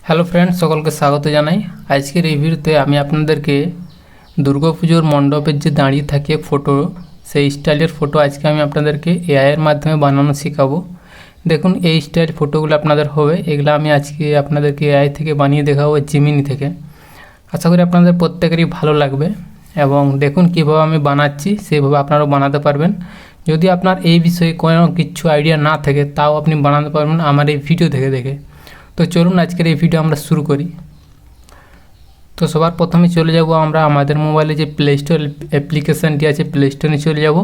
Hello friends, সকলকে স্বাগত জানাই। আজকের এই ভিডিওতে আমি আপনাদেরকে দুর্গাপুজোর মণ্ডপের যে দাঁড়িয়ে থাকে ফটো, সেই স্টাইলের ফটো আজকে আমি আপনাদেরকে এআইয়ের মাধ্যমে বানানো শেখাবো। দেখুন, এই স্টাইল ফটোগুলো আপনাদের হবে, এগুলো আমি আজকে আপনাদেরকে এআই থেকে বানিয়ে দেখাবো, জিমিনি থেকে। আশা করি আপনাদের প্রত্যেকেরই ভালো লাগবে এবং দেখুন কীভাবে আমি বানাচ্ছি, সেইভাবে আপনারাও বানাতে পারবেন। যদি আপনার এই বিষয়ে কোনো কিছু আইডিয়া না থাকে, তাও আপনি বানাতে পারবেন আমার এই ভিডিও থেকে দেখে। তো চলুন আজকের এই ভিডিও আমরা শুরু করি। তো সবার প্রথমে চলে যাব আমরা আমাদের মোবাইলে যে প্লে স্টোর অ্যাপ্লিকেশানটি আছে, প্লে স্টোরে চলে যাব।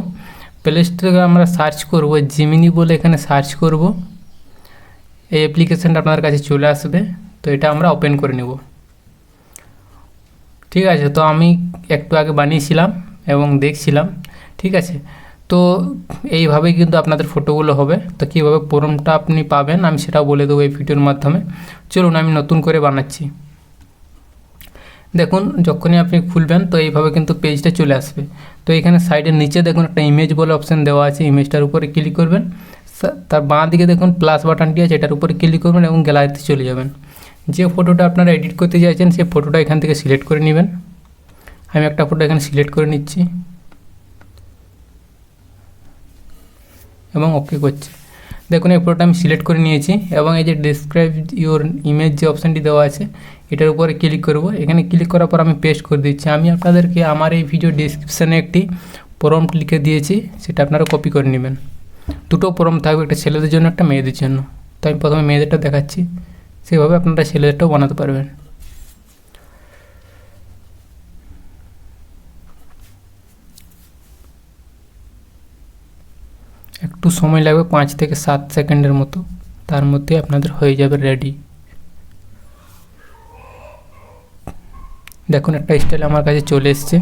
প্লে স্টোরে আমরা সার্চ করব জিমিনি বলে, এখানে সার্চ করব। এই অ্যাপ্লিকেশানটা আপনার কাছে চলে আসবে। তো এটা আমরা ওপেন করে নেব। ঠিক আছে, তো আমি একটু আগে বানিয়েছিলাম এবং দেখছিলাম। ঠিক আছে, তো এইভাবেই কিন্তু আপনাদের ফটোগুলো হবে। তো কীভাবে প্রম্পটটা আপনি পাবেন আমি সেটাও বলে দেবো এই ভিডিওর মাধ্যমে। চলুন আমি নতুন করে বানাচ্ছি। দেখুন, যখনই আপনি খুলবেন তো এইভাবে কিন্তু পেজটা চলে আসবে। তো এখানে সাইডের নিচে দেখুন একটা ইমেজ বলে অপশান দেওয়া আছে, ইমেজটার উপরে ক্লিক করবেন। তার বাঁ দিকে দেখুন প্লাস বাটনটি আছে, এটার উপরে ক্লিক করবেন এবং গ্যালারিতে চলে যাবেন। যে ফটোটা আপনারা এডিট করতে চাইছেন সেই ফটোটা এখান থেকে সিলেক্ট করে নেবেন। আমি একটা ফটো এখানে সিলেক্ট করে নিচ্ছি এবং ওকে করছি। দেখুন, এই ফটোটা আমি সিলেক্ট করে নিয়েছি এবং এই যে ডিসক্রাইব ইওর ইমেজ যে অপশানটি দেওয়া আছে এটার উপরে ক্লিক করব। এখানে ক্লিক করার পর আমি পেস্ট করে দিচ্ছি। আমি আপনাদেরকে আমার এই ভিডিও ডিসক্রিপশানে একটি প্রম্পট লিখে দিয়েছি, সেটা আপনারা কপি করে নেবেন। দুটো প্রম্পট থাকবে, একটা ছেলেদের জন্য একটা মেয়েদের জন্য। তো আমি প্রথমে মেয়েদেরটা দেখাচ্ছি, সেভাবে আপনারা ছেলেদেরটাও বানাতে পারবেন। একটু সময় লাগবে, 5 থেকে 7 সেকেন্ডের মতো, তার মধ্যে আপনাদের হয়ে যাবে রেডি। দেখুন, একটা স্টাইল আমার কাছে চলে এসছে।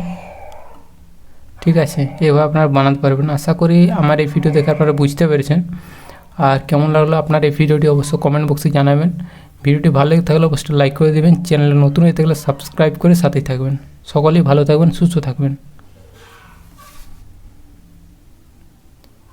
ঠিক আছে, এভাবে আপনারা বানাতে পারবেন। আশা করি আমার এই ভিডিও দেখে আপনারা বুঝতে পেরেছেন। আর কেমন লাগলো আপনার এই ভিডিওটি অবশ্যই কমেন্ট বক্সে জানাবেন। ভিডিওটি ভালো লেগে থাকলে অবশ্যই লাইক করে দেবেন। চ্যানেলে নতুন হয়ে থাকলে সাবস্ক্রাইব করে সাথেই থাকবেন। সকলেই ভালো থাকবেন, সুস্থ থাকবেন।